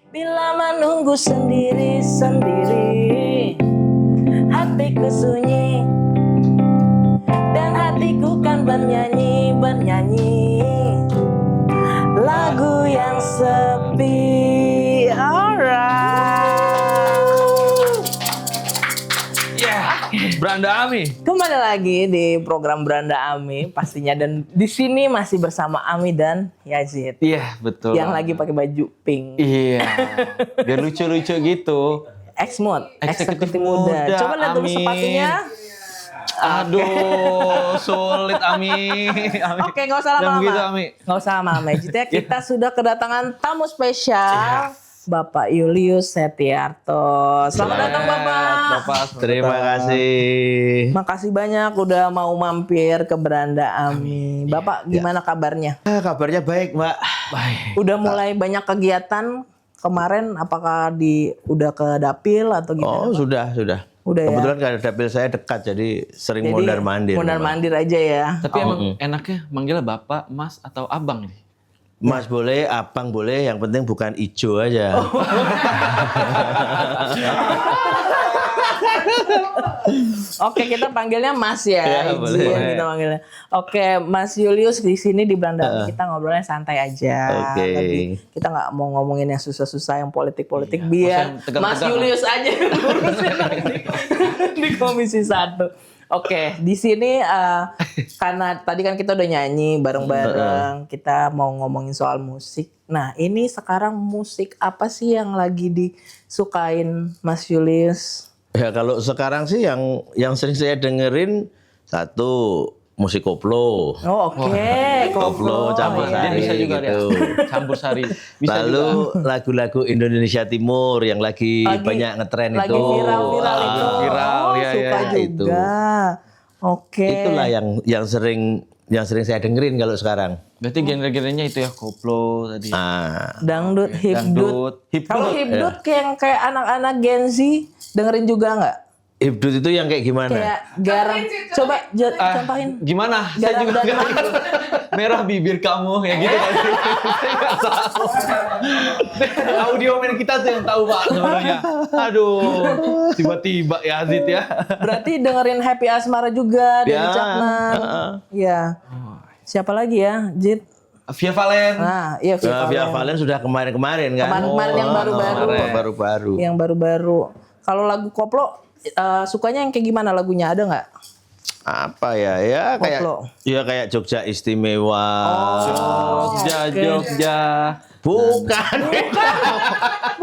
Bila menunggu sendiri-sendiri, hatiku sunyi dan hatiku kan bernyanyi lagu yang sepi. Alright. Beranda Ami. Kembali lagi di program Beranda Ami pastinya, dan di sini masih bersama Ami dan Yazid. Iya, betul. Yang lagi pakai baju pink. Iya. Biar lucu-lucu gitu. X-Mode, Eksekutif eksekutif muda. muda, Coba lihat dulu Ami. sepatunya. Aduh, sulit Ami. Ami. Oke, nggak usah Jangan lama-lama. begitu, Ami. Nggak usah lama-lama. Jadi kita sudah kedatangan tamu spesial, Bapak Julius Setiarto. Selamat datang, Bapak. Terima kasih. Makasih banyak udah mau mampir ke Beranda Ami. Bapak, gimana kabarnya? Kabarnya baik, Mbak. Baik. Udah mulai banyak kegiatan kemarin, apakah udah ke dapil atau gimana? Oh, sudah. Udah ya? Kebetulan kan dapil saya dekat, jadi sering mondar-mandir. Mondar-mandir aja ya. Tapi emang enaknya manggilnya Bapak, Mas, atau Abang ini? Mas boleh, abang boleh, yang penting bukan ijo aja. Oke, kita panggilnya Mas ya. Ya, Izin boleh. kita panggilnya. Oke, Mas Julius di sini di Beranda kita ngobrolnya santai aja. Oke. Lagi kita nggak mau ngomongin yang susah-susah, yang politik-politik, Iya, biar yang tegang-tegang. Mas Julius aja yang ngurusin di Komisi 1. Oke, di sini karena tadi kan kita udah nyanyi bareng-bareng, kita mau ngomongin soal musik. Nah, ini sekarang musik apa sih yang lagi disukain Mas Julius? Ya kalau sekarang sih yang sering saya dengerin satu musik koplo. Oh, oke. Koplo, campur iya. Dia bisa juga gitu. dia. Campur sari. Bisa Lalu juga. lagu-lagu Indonesia Timur yang lagi banyak ngetren Lagi itu. viral-viral Ah, itu. viral, Oh, ya, suka ya, itu. juga. Oke. Itulah yang sering saya dengerin kalau sekarang. Berarti genre-genrenya itu ya, koplo tadi. Dangdut, hipdut. Dangdut. Kalau hipdut kayak anak-anak Gen Z dengerin juga nggak? Hipdut itu yang kayak gimana? Kayak garam. Coba contohin. Gimana? Saya Garam juga dan nggak madu. merah bibir kamu ya gitu kan. Saya nggak tahu. Audio man kita tuh yang tahu Pak sebenarnya. Aduh, tiba-tiba ya Azid ya. Berarti dengerin Happy Asmara juga dari Ya, Caknan. Iya. Siapa lagi ya, Jit? Via Valen. Nah, iya Via Valen sudah kemarin-kemarin kan? Kemarin-kemarin yang baru-baru. Baru-baru. Yang baru-baru. Kalau lagu koplo sukanya yang kayak gimana lagunya, ada nggak? Apa ya? Ya kayak Koplo. ya kayak Jogja Istimewa. Jogja, Oke. Jogja. Bukan.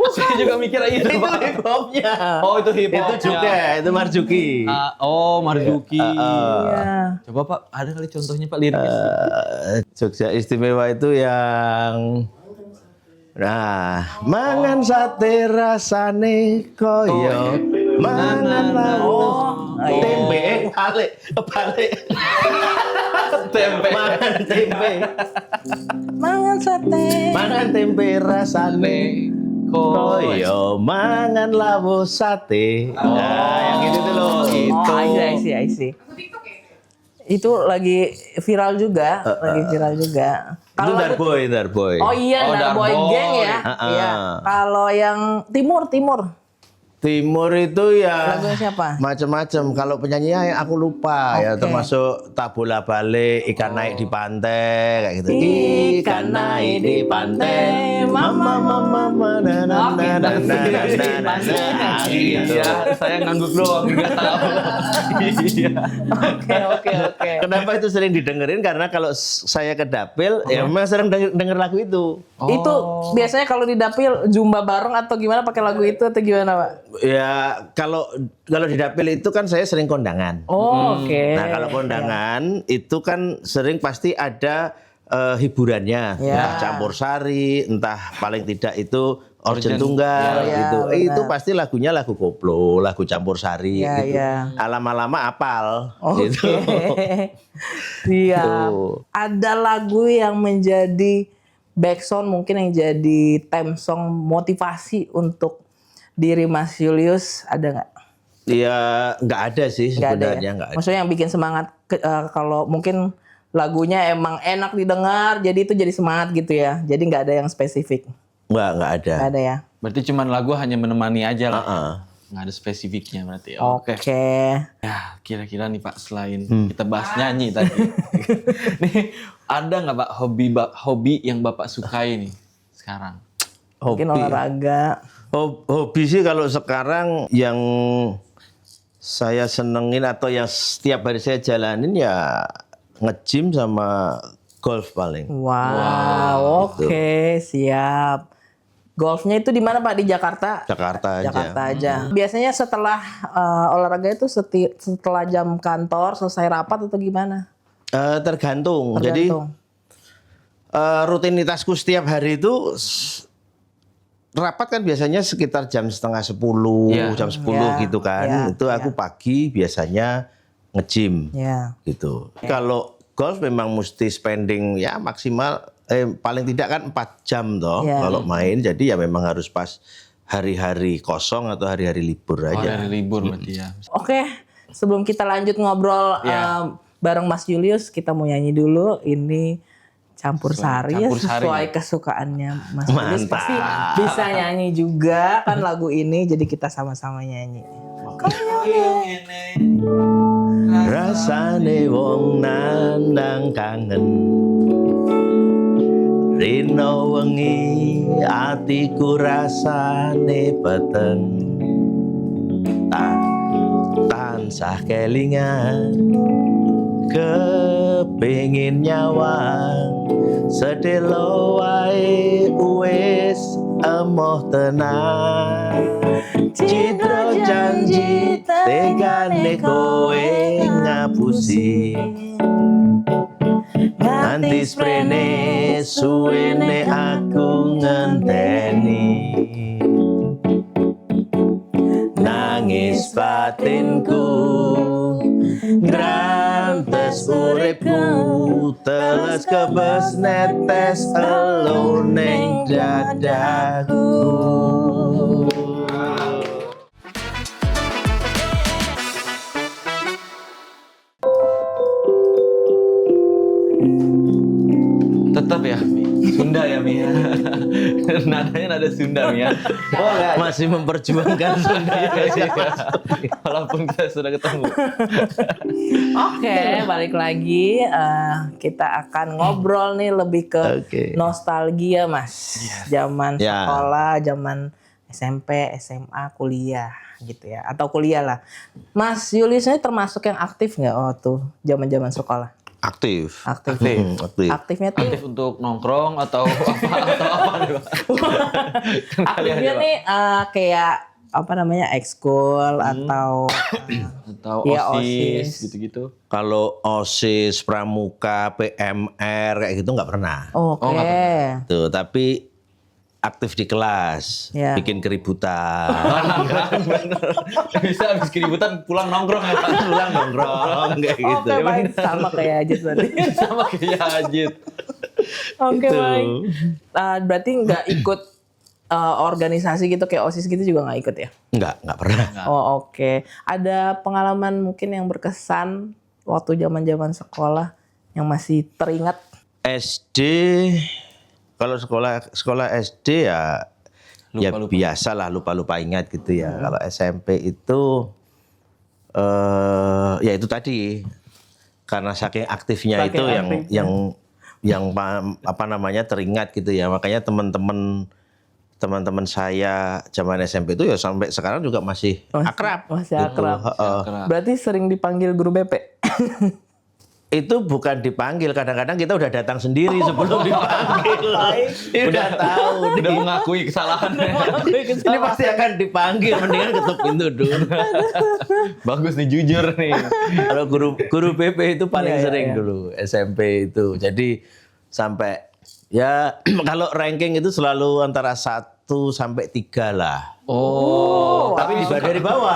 Saya juga mikir itu Itu Pak. hip hopnya. Oh itu hip hop. Itu juga, itu Marjuki. Oh Marzuki. Iya. Coba Pak, ada kali contohnya Pak liriknya? Jogja Istimewa itu yang mangan sate rasane koyo mangan lalu tempe balik Tempe. mangan tempe Mangan tempe. rasane koyo mangan lawu sate. Nah, yang itu tuh loh, itu. Oh, I see. Itu lagi viral juga, Itu Kalau Darboy. oh iya, Oh, Darboy Darboy. Gang ya. Iya. Kalau yang Timur Timur itu ya lagunya siapa? macam-macam. Kalau penyanyinya aku lupa ya, Oke. termasuk tak bola balik, ikan naik di pantai kayak gitu. Ikan naik di pantai, mama, Oke, gitu. Iya, saya ngangguk doang nggak tahu. Iya. Oke. Kenapa itu sering didengerin? Karena kalau saya ke dapil, ya memang sering denger lagu itu. Itu biasanya kalau di dapil jumba bareng atau gimana pakai lagu itu atau gimana, Pak? Ya kalau di dapil itu kan saya sering kondangan. Oh, oke. Nah kalau kondangan itu kan sering pasti ada hiburannya, Ya. entah campur sari, entah paling tidak itu organ Organ. tunggal Ya, gitu. benar. Itu pasti lagunya lagu koplo, lagu campur sari Ya, gitu. ya. Lama-lama apal Oke. gitu. Siap. Tuh. Ada lagu yang menjadi backsound, mungkin yang jadi theme song motivasi untuk diri Mas Julius, ada nggak? Ya nggak ada sih Nggak ada sebenarnya, ya? nggak ada. Maksudnya yang bikin semangat kalau mungkin lagunya emang enak didengar, jadi itu jadi semangat gitu ya. Jadi nggak ada yang spesifik. Nggak ada. Nggak ada ya? Berarti cuman lagu hanya menemani aja lah. Heeh. Nggak ada spesifiknya berarti. Oke. Ya, kira-kira nih Pak, selain kita bahas nyanyi tadi. Nih, ada nggak Pak hobi yang Bapak sukai nih sekarang? Mungkin Hobi. olahraga. Hobi sih kalau sekarang yang saya senengin atau yang setiap hari saya jalanin ya nge-gym sama golf paling. Wow, oke, siap. Golfnya itu di mana Pak? Di Jakarta? Jakarta aja. Jakarta aja. Biasanya setelah olahraga itu setelah jam kantor selesai rapat atau gimana? Tergantung. Jadi rutinitasku setiap hari itu rapat kan biasanya sekitar jam setengah 10, jam 10 gitu kan. Itu aku pagi biasanya nge-gym gitu. Kalau golf memang mesti spending ya maksimal paling tidak kan 4 jam toh kalau main. Jadi ya memang harus pas hari-hari kosong atau hari-hari libur aja. Hari libur berarti ya. Oke, sebelum kita lanjut ngobrol bareng Mas Julius, kita mau nyanyi dulu. Ini Campur Sari ya, sesuai kesukaannya Mas Julius. Pasti bisa nyanyi juga kan lagu ini, jadi kita sama-sama nyanyi. Rasane wong nandang kangen, rino wengi atiku rasane peteng, tansah kelingan kepengin nyawang, sedelo wae wis emoh tenan, citra janji tegane kowe ngapusi, nanti sprene suwene aku ngenteni, nangis batinku grantes uripku, teles kebes netes elo ning dadaku. Tetap ya, Mi. Sunda ya, Mi. Nadanya nada Sunda, Mi ya. Masih memperjuangkan Sunda ya. Walaupun kita sudah ketemu. Oke, balik lagi. Kita akan ngobrol nih lebih ke nostalgia, Mas. Zaman sekolah, zaman SMP, SMA, kuliah gitu ya. Atau kuliah lah. Mas Julius ini termasuk yang aktif nggak waktu zaman-zaman sekolah? Aktif. Aktifnya tuh Aktif untuk nongkrong atau apa nih, Pak? aktifnya nih kayak apa namanya ekskul atau OSIS gitu-gitu. Kalau OSIS, Pramuka, PMR kayak gitu nggak pernah. Oke. Tuh, tapi aktif di kelas, bikin keributan. Bisa habis keributan pulang nongkrong ya, Pak? Pulang nongkrong kayak gitu. Oke, baik. Sama kayak Ajit tadi. Sama kayak Ajit. Oke, baik. Berarti nggak ikut organisasi gitu kayak OSIS gitu juga nggak ikut ya? Nggak pernah. Oh, oke. Ada pengalaman mungkin yang berkesan waktu zaman-zaman sekolah yang masih teringat? SD, kalau sekolah SD ya biasalah lupa ingat gitu ya. Kalau SMP itu ya itu tadi karena saking aktifnya itu yang apa namanya teringat gitu ya. Makanya teman-teman saya zaman SMP itu ya sampai sekarang juga masih akrab. Masih akrab. Berarti sering dipanggil guru BP? Itu bukan dipanggil, kadang-kadang kita udah datang sendiri sebelum dipanggil. Udah tahu, udah mengakui kesalahannya. Ini pasti akan dipanggil, mendingan ketuk pintu dulu. Bagus nih, jujur nih. Kalau guru BP itu paling sering dulu SMP itu. Jadi sampai ya kalau ranking itu selalu antara 1 sampai 3 lah. Oh, tapi dari bawah.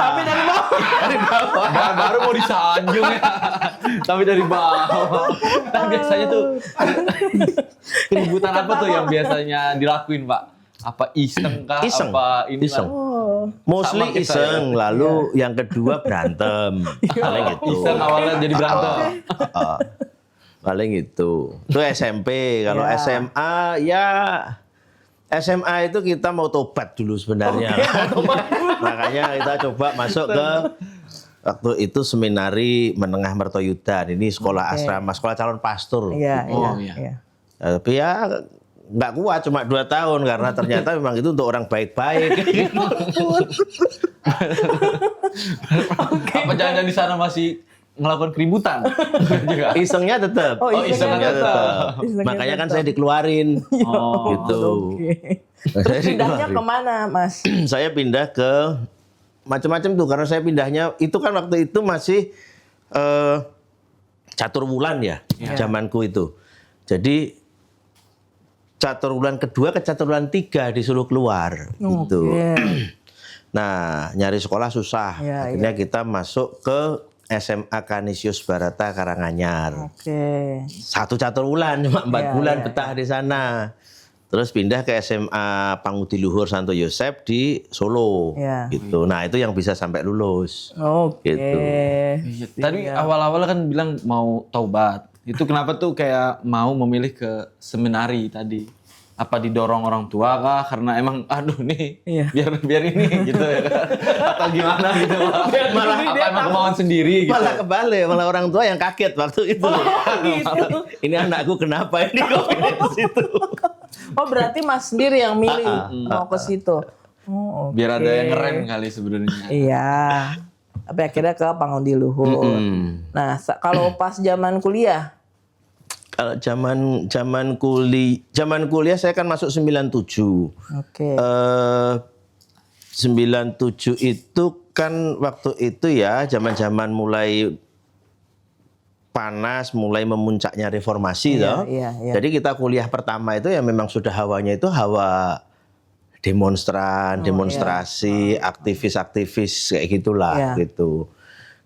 Dari bawah. Baru mau disanjung ya. Tapi dari bawah. Nah, biasanya tuh keributan apa tuh yang biasanya dilakuin, Pak? Apa iseng kah? Iseng. Apa ini Iseng. Oh. Mostly iseng, lalu yang kedua berantem. Paling gitu. Iseng awalnya jadi berantem. Paling itu SMP. Kalau SMA ya SMA itu kita mau tobat dulu sebenarnya. Makanya kita coba masuk ke waktu itu seminari menengah Mertoyudan. Ini sekolah asrama, sekolah calon pastor. Iya. Tapi ya nggak kuat, cuma 2 tahun karena ternyata memang itu untuk orang baik-baik. Apa jangan di sana masih melakukan keributan? Isengnya tetap. Isengnya tetap. Makanya kan saya dikeluarin. Gitu. Terus pindahnya kemana, Mas? Saya pindah ke macam-macam tuh karena saya pindahnya itu kan waktu itu masih catur wulan ya, zamanku itu. Jadi catur wulan kedua ke catur wulan 3 disuruh keluar gitu. Nah, nyari sekolah susah. Akhirnya kita masuk ke SMA Canisius Barata Karanganyar. 1 catur wulan cuma 4 bulan betah di sana. Terus pindah ke SMA Pangudi Luhur Santo Yosep di Solo gitu. Nah, itu yang bisa sampai lulus. Gitu. Tadi awal-awal kan bilang mau taubat. Itu kenapa tuh kayak mau memilih ke seminari tadi? Apa didorong orang tua kah? Karena emang aduh nih biar ini gitu ya kan? Atau gimana gitu? Malah apa emang kemauan sendiri gitu? Malah kebalik, malah orang tua yang kaget waktu itu. Ini anakku kenapa ini kok pilih di situ? Oh berarti Mas sendiri yang milih mau ke situ. Biar ada yang ngerem kali sebenarnya. Iya. Tapi akhirnya ke Pangudi Luhur. Nah, kalau pas zaman kuliah? Kalau zaman kuliah saya kan masuk 97. 97 itu kan waktu itu ya zaman-zaman mulai panas, mulai memuncaknya reformasi toh. Jadi kita kuliah pertama itu ya memang sudah hawanya itu hawa demonstran, demonstrasi, aktivis-aktivis kayak gitulah gitu.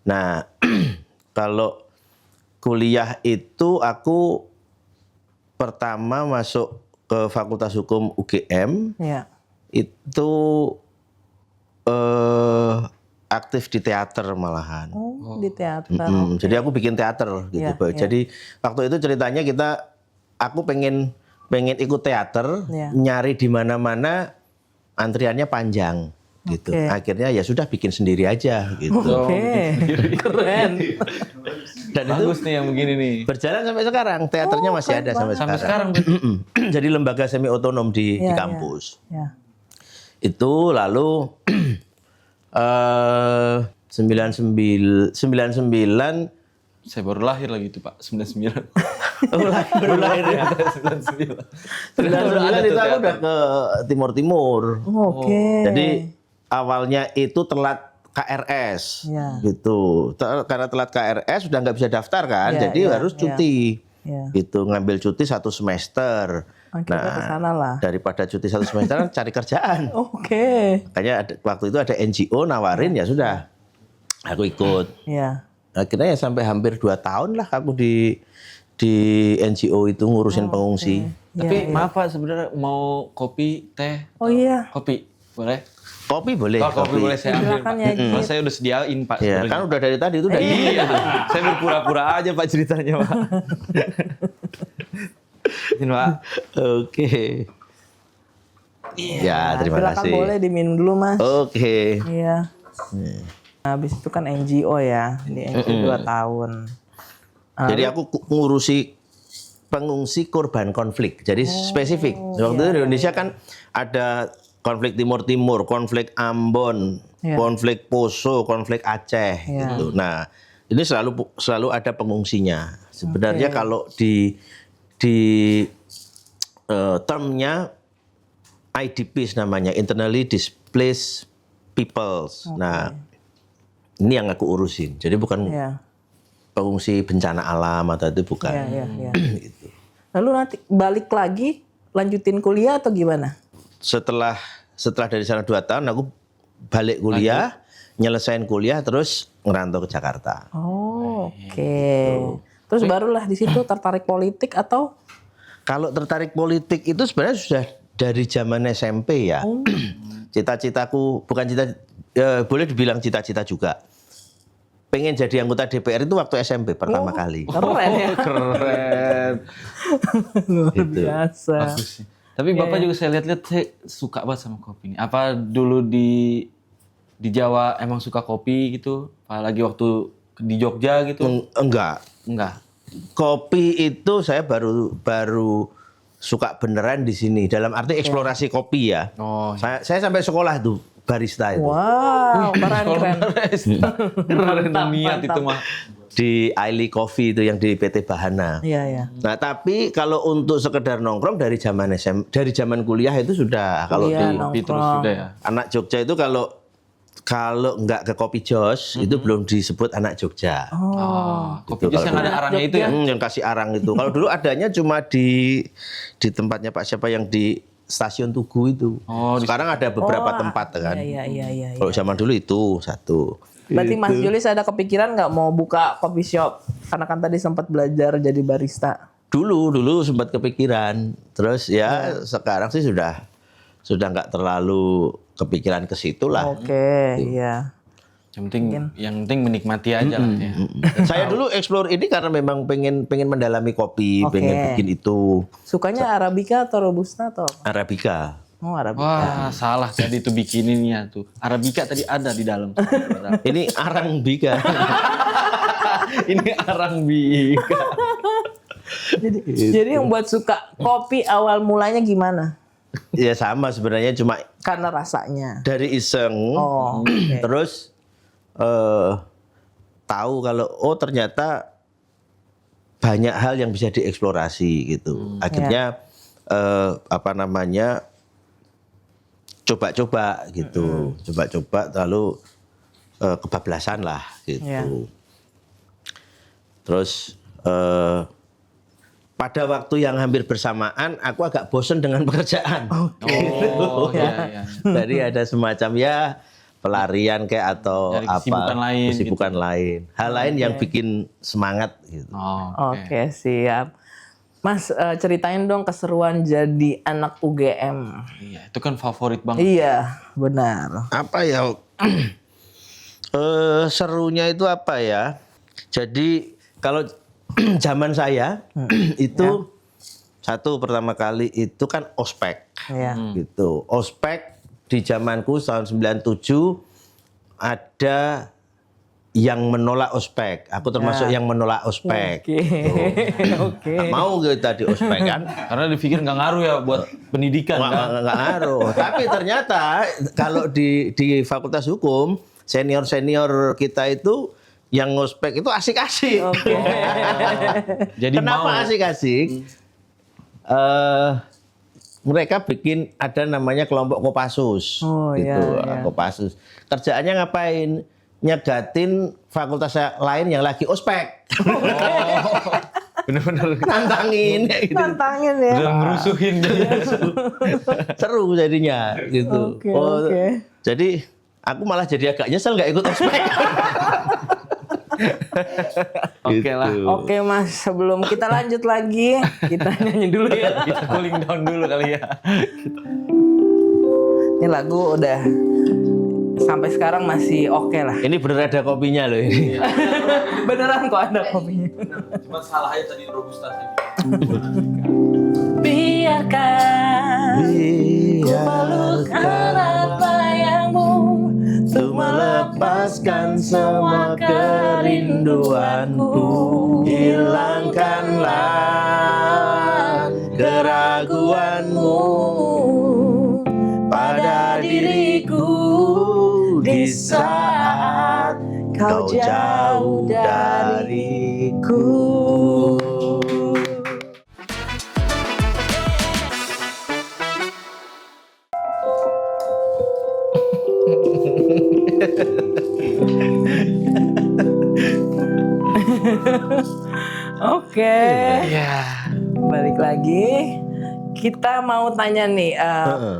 Nah, kalau kuliah itu aku pertama masuk ke Fakultas Hukum UGM. Itu aktif di teater malahan. Di teater. Jadi aku bikin teater gitu. Jadi waktu itu ceritanya aku pengen ikut teater, nyari di mana-mana antriannya panjang gitu. Akhirnya ya sudah bikin sendiri aja gitu. Keren. Dan bagus itu nih yang begini nih. Berjalan sampai sekarang, teaternya masih ada sampai sekarang. Jadi lembaga semi otonom di kampus. Itu lalu 99 saya baru lahir lagi itu Pak, 99. baru lahir ya. 99 itu aku udah ke Timur-Timur. Jadi awalnya itu telat KRS gitu. Karena telat KRS sudah nggak bisa daftar kan, jadi harus cuti. Gitu, ngambil cuti 1 semester. Daripada cuti 1 semester cari kerjaan. Makanya waktu itu ada NGO nawarin ya sudah. Aku ikut. Akhirnya ya sampai hampir 2 tahun lah aku di NGO itu ngurusin pengungsi. Tapi maaf Pak, sebenarnya mau kopi, teh? Kopi, boleh? Kopi boleh. Kopi boleh saya ambil Pak. Kalau saya udah sediain Pak. Iya, kan udah dari tadi itu udah. Iya. Saya berpura-pura aja Pak ceritanya Pak. Ini Pak. Oke. Ya, terima kasih. Silakan boleh diminum dulu Mas. Oke. Iya. Habis itu kan NGO ya, di NGO 2 tahun. Jadi aku ngurusi pengungsi korban konflik. Jadi spesifik. Waktu itu di Indonesia kan ada konflik Timur-Timur, konflik Ambon, konflik Poso, konflik Aceh gitu. Nah, ini selalu ada pengungsinya. Sebenarnya kalau di termnya IDPs namanya, internally displaced peoples. Nah, ini yang aku urusin. Jadi bukan pengungsi bencana alam atau itu bukan. Gitu. Lalu nanti balik lagi lanjutin kuliah atau gimana? Setelah dari sana 2 tahun aku balik kuliah, nyelesain kuliah terus ngerantau ke Jakarta. Terus barulah di situ tertarik politik atau? Kalau tertarik politik itu sebenarnya sudah dari zaman SMP ya. Cita-citaku bukan boleh dibilang cita-cita juga. Pengen jadi anggota DPR itu waktu SMP pertama kali. Keren ya. Keren. Luar biasa. Tapi Bapak juga saya lihat-lihat saya suka banget sama kopi ini. Apa dulu di Jawa emang suka kopi gitu? Apalagi waktu di Jogja gitu? Enggak. Kopi itu saya baru suka beneran di sini. Dalam arti eksplorasi kopi ya. Oh. Saya sampai sekolah tuh barista itu. Wow, keren. Keren niat itu mah. Di Aili Coffee itu yang di PT Bahana. Iya. Nah, tapi kalau untuk sekedar nongkrong dari zaman kuliah itu sudah kalau di Kopi terus sudah ya. anak Jogja itu kalau nggak ke Kopi Jos itu belum disebut anak Jogja. Kopi Jos yang ada arangnya itu ya. Yang kasih arang itu. Kalau dulu adanya cuma di tempatnya Pak siapa yang di Stasiun Tugu itu. Sekarang ada beberapa tempat kan. Iya. Kalau zaman dulu itu satu. Berarti Mas Julius ada kepikiran nggak mau buka coffee shop? Karena kan tadi sempat belajar jadi barista. Dulu sempat kepikiran. Terus ya sekarang sih sudah nggak terlalu kepikiran ke situ lah. Oke, iya. Yang penting menikmati aja lah ya. Saya dulu explore ini karena memang pengen mendalami kopi, pengen bikin itu. Sukanya Arabica atau Robusta atau apa? Arabica. Oh, Arabica. Wah, salah tadi itu bikininnya tuh. Arabica tadi ada di dalam. Ini Arambika. Ini Arambika. Jadi yang buat suka kopi awal mulanya gimana? Ya sama sebenarnya cuma Karena rasanya. dari iseng. Terus tahu kalau ternyata banyak hal yang bisa dieksplorasi gitu. Akhirnya coba-coba gitu. Coba-coba lalu kebablasan lah gitu. Terus pada waktu yang hampir bersamaan aku agak bosen dengan pekerjaan. Iya. Jadi ada semacam pelarian kayak atau kesibukan lain. Hal lain yang bikin semangat gitu. Oke, siap. Mas, ceritain dong keseruan jadi anak UGM. Iya, itu kan favorit banget. Iya, benar. Apa ya? Serunya itu apa ya? Jadi kalau zaman saya itu satu pertama kali itu kan ospek. Gitu. Ospek di zamanku tahun 97 ada yang menolak ospek. Aku termasuk yang menolak ospek. Oke. Mau kita di ospek kan? Karena dipikir nggak ngaruh ya buat pendidikan. Nggak ngaruh. Tapi ternyata kalau di Fakultas Hukum, senior kita itu yang ngospek itu asik-asik. Jadi kenapa asik-asik? Mereka bikin ada namanya kelompok Kopassus. Kopassus. Kerjaannya ngapain? Nyagatin fakultas lain yang lagi ospek. Bener-bener Nantangin gitu. Nantangin ya. Udah ngerusuhin Seru jadinya gitu. Oke. Jadi aku malah jadi agak nyesel nggak ikut ospek. Oke lah. Oke Mas, sebelum kita lanjut lagi, kita nyanyi dulu ya. Kita cooling down dulu kali ya. Ini lagu udah sampai sekarang masih oke lah. Ini bener ada kopinya loh ini. Beneran kok ada kopinya. Cuma salah aja tadi Robusta sih. Biarkan peluk erat bayangmu untuk melepaskan semua kerinduanku. Hilangkanlah keraguanmu pada diriku di saat kau jauh dariku. Oke, balik lagi. Kita mau tanya nih,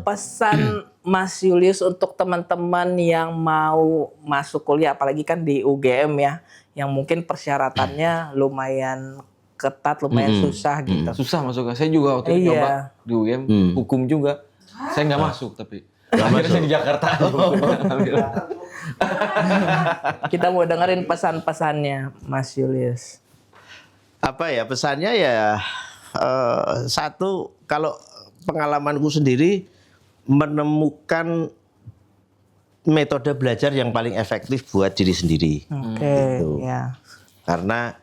pesan Mas Julius untuk teman-teman yang mau masuk kuliah, apalagi kan di UGM ya, yang mungkin persyaratannya lumayan ketat, lumayan susah gitu. Susah masuk. Saya juga waktu itu coba di UGM, hukum juga. Saya nggak masuk tapi. Akhirnya saya di Jakarta. Kita mau dengerin pesan-pesannya Mas Julius. Apa ya pesannya ya? Satu, kalau pengalamanku sendiri menemukan metode belajar yang paling efektif buat diri sendiri. Gitu. Ya. Karena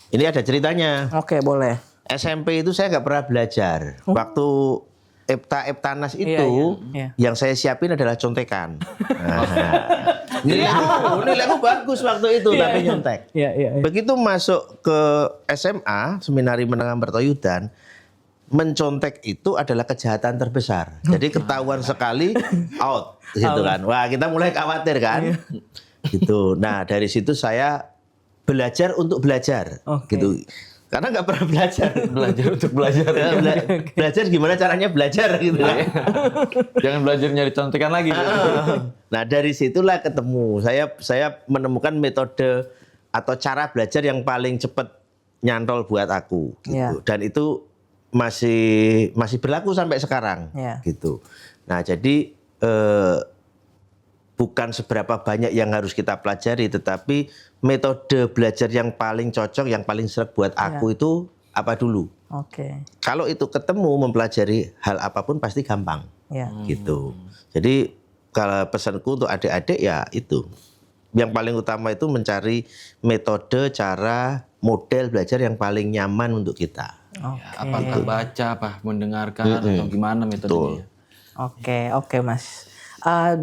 ini ada ceritanya. Oke, boleh. SMP itu saya nggak pernah belajar. Waktu Eptanas itu iya. yang saya siapin adalah contekan. Nilai aku bagus waktu itu tapi nyontek. Iya. Begitu masuk ke SMA, Seminari Menengah Mertoyudan, mencontek itu adalah kejahatan terbesar. Jadi ketahuan sekali out gitu kan. Wah, kita mulai khawatir kan. Gitu. Nah, dari situ saya belajar untuk belajar gitu. Karena nggak pernah belajar. Belajar untuk belajar. Belajar gimana caranya belajar gitu. Jangan belajar nyari contekan lagi. Nah, dari situlah ketemu. Saya menemukan metode atau cara belajar yang paling cepat nyantol buat aku gitu. Dan itu masih berlaku sampai sekarang gitu. Nah, jadi bukan seberapa banyak yang harus kita pelajari, tetapi metode belajar yang paling cocok, yang paling seret buat aku itu apa dulu. Kalau itu ketemu mempelajari hal apapun pasti gampang, gitu. Jadi kalau pesanku untuk adik-adik ya itu, yang paling utama itu mencari metode, cara, model belajar yang paling nyaman untuk kita. Apakah baca, apa mendengarkan atau gimana metodenya? Oke Mas.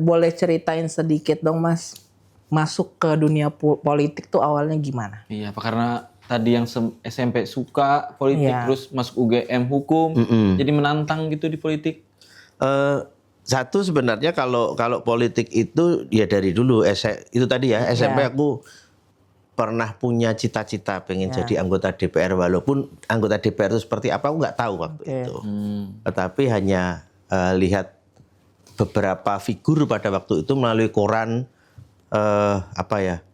Boleh ceritain sedikit dong Mas, masuk ke dunia politik tuh awalnya gimana? Iya, apa karena tadi yang SMP suka politik terus masuk UGM hukum, jadi menantang gitu di politik? Satu sebenarnya kalau politik itu ya dari dulu itu tadi ya SMP aku pernah punya cita-cita pengen jadi anggota DPR, walaupun anggota DPR itu seperti apa aku nggak tahu waktu itu. Tetapi hanya lihat beberapa figur pada waktu itu melalui koran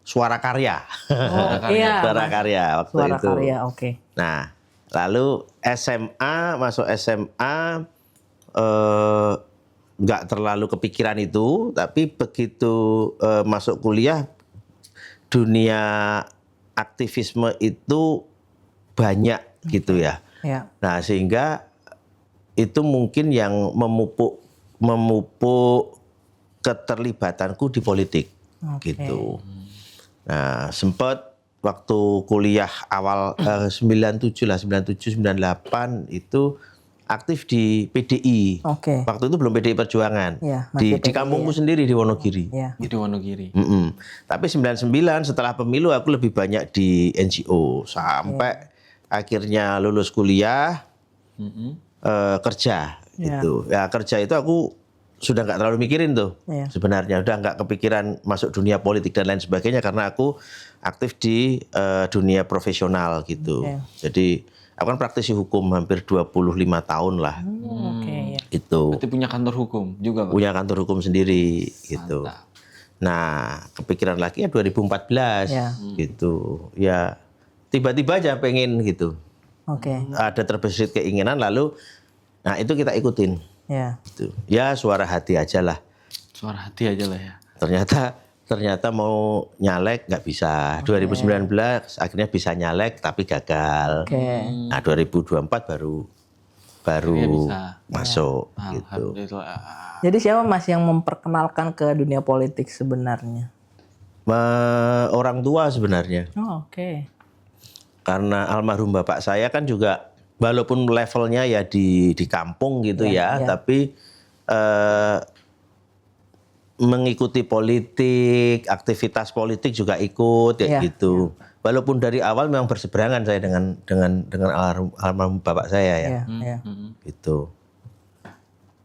Suara Karya. Suara Karya waktu Suara itu. Karya, Nah, lalu masuk SMA nggak terlalu kepikiran itu, tapi begitu masuk kuliah dunia aktivisme itu banyak gitu ya. Nah, sehingga itu mungkin yang memupuk keterlibatanku di politik gitu. Nah, sempat waktu kuliah awal 97 98 itu aktif di PDI. Waktu itu belum PDI Perjuangan. Di kampungku sendiri di Wonogiri. Di Wonogiri. Tapi 99 setelah pemilu aku lebih banyak di NGO sampai akhirnya lulus kuliah, kerja gitu. Ya kerja itu aku sudah nggak terlalu mikirin tuh sebenarnya, udah nggak kepikiran masuk dunia politik dan lain sebagainya karena aku aktif di dunia profesional gitu. Jadi aku kan praktisi hukum hampir 25 tahun lah. Itu. Berarti punya kantor hukum juga, Pak? Punya kantor hukum sendiri gitu. Mantap. Nah, kepikiran lagi ya 2014 gitu. Ya tiba-tiba aja pengen gitu. Ada terbesit keinginan lalu nah itu kita ikutin. Gitu. Ya suara hati aja lah. Suara hati aja lah ya. Ternyata mau nyalek nggak bisa. 2019 akhirnya bisa nyalek tapi gagal. Nah 2024 baru bisa masuk gitu. Jadi siapa Mas yang memperkenalkan ke dunia politik sebenarnya? Orang tua sebenarnya. Karena almarhum bapak saya kan juga walaupun levelnya ya di kampung gitu tapi mengikuti politik, aktivitas politik juga ikut gitu. Walaupun dari awal memang berseberangan saya dengan almarhum bapak saya ya. Gitu.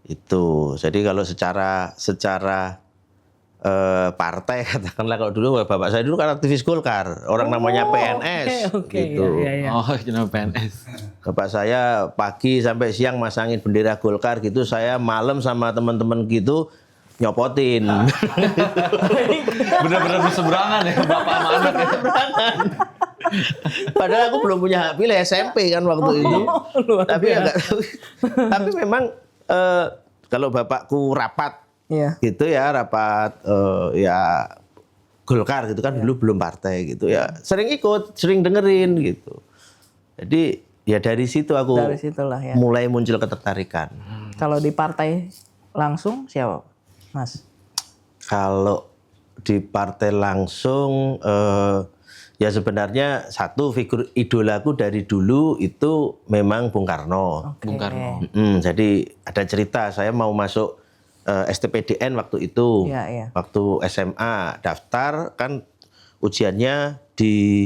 Itu. Jadi kalau secara partai katakanlah, kalau dulu bapak saya dulu kan aktivis Golkar, orang namanya PNS gitu. Oh, nama PNS. Bapak saya pagi sampai siang masangin bendera Golkar gitu, saya malam sama teman-teman gitu nyopotin. Benar-benar berseberangan ya bapak sama anak ya. Padahal aku belum punya hak pilih SMP kan waktu itu. Tapi memang kalau bapakku rapat gitu ya, rapat ya Golkar gitu kan, dulu belum partai gitu ya, sering ikut, sering dengerin gitu. Jadi Ya dari situ aku Dari situlah ya. mulai muncul ketertarikan. Kalau di partai langsung siapa, Mas? Kalau di partai langsung, ya sebenarnya satu figur idolaku dari dulu itu memang Bung Karno. Okay. Bung Karno. Jadi ada cerita, saya mau masuk STPDN waktu itu. Iya. Waktu SMA daftar kan ujiannya di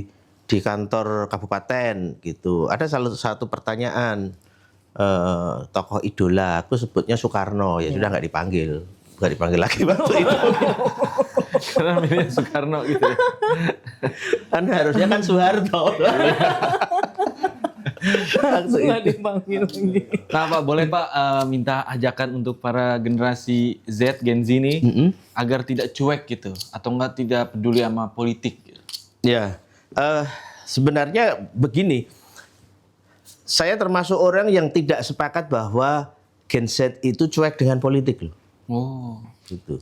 kantor kabupaten gitu. Ada satu pertanyaan, tokoh idola, aku sebutnya Soekarno, ya sudah nggak dipanggil lagi waktu itu. Karena milih Soekarno gitu ya. Kan harusnya kan Soeharto. Langsung nggak dipanggil lagi. Nah Pak, boleh Pak minta ajakan untuk para generasi Z, Gen Z ini agar tidak cuek gitu, atau enggak tidak peduli sama politik. Ya, sebenarnya begini, saya termasuk orang yang tidak sepakat bahwa Gen Z itu cuek dengan politik loh. Oh, Gitu.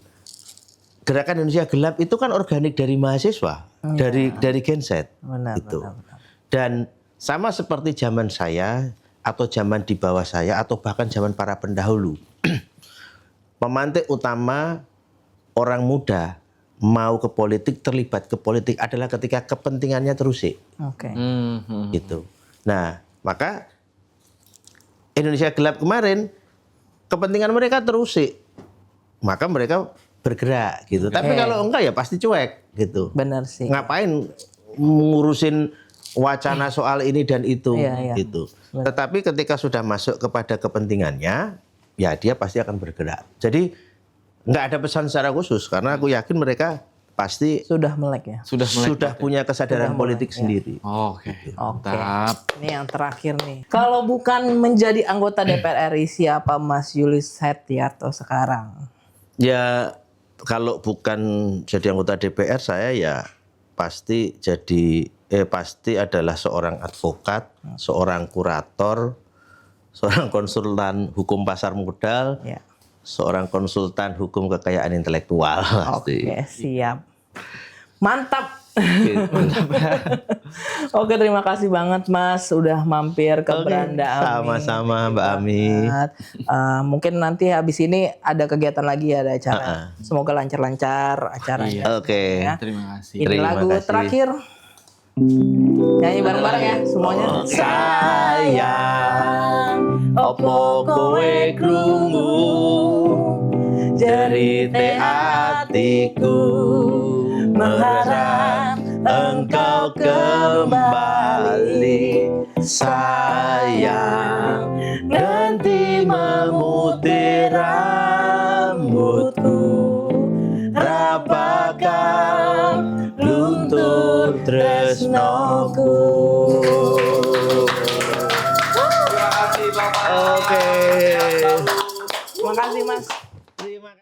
Gerakan Indonesia Gelap itu kan organik dari mahasiswa, dari Gen Z. Benar, gitu. benar. Dan sama seperti zaman saya atau zaman di bawah saya atau bahkan zaman para pendahulu, pemantik utama orang muda mau ke politik, terlibat ke politik adalah ketika kepentingannya terusik. Oke. Gitu. Nah, maka Indonesia Gelap kemarin kepentingan mereka terusik, maka mereka bergerak gitu. Tapi kalau enggak ya pasti cuek gitu. Benar sih. Ngapain ngurusin wacana soal ini dan itu Iya. gitu. Tetapi ketika sudah masuk kepada kepentingannya, ya dia pasti akan bergerak. Jadi nggak ada pesan secara khusus karena aku yakin mereka pasti Sudah melek ya. sudah punya kesadaran politik sendiri. Oke. Oke. Mantap. Ini yang terakhir nih. Kalau bukan menjadi anggota DPR RI, siapa Mas Julius Hetiarto sekarang? Ya kalau bukan jadi anggota DPR saya ya pasti adalah seorang advokat, seorang kurator, seorang konsultan hukum pasar modal, Ya. seorang konsultan hukum kekayaan intelektual. Oke, siap. Mantap. Mantap. Oke, terima kasih banget Mas udah mampir ke Beranda Ami. Sama-sama Mbak Ami. Mungkin nanti habis ini ada kegiatan lagi, ada acara. Semoga lancar-lancar acaranya. Oke. Ya. Terima kasih. Ini Terima lagu kasih. terakhir. Nyanyi bareng-bareng ya semuanya. Sayang, opo kowe krungu jerite atiku mengharap engkau kembali. Sayang, ganti memutih rambutku, rapakal luntur tresnoku. Terima kasih Bapak. Oke. Terima kasih Mas.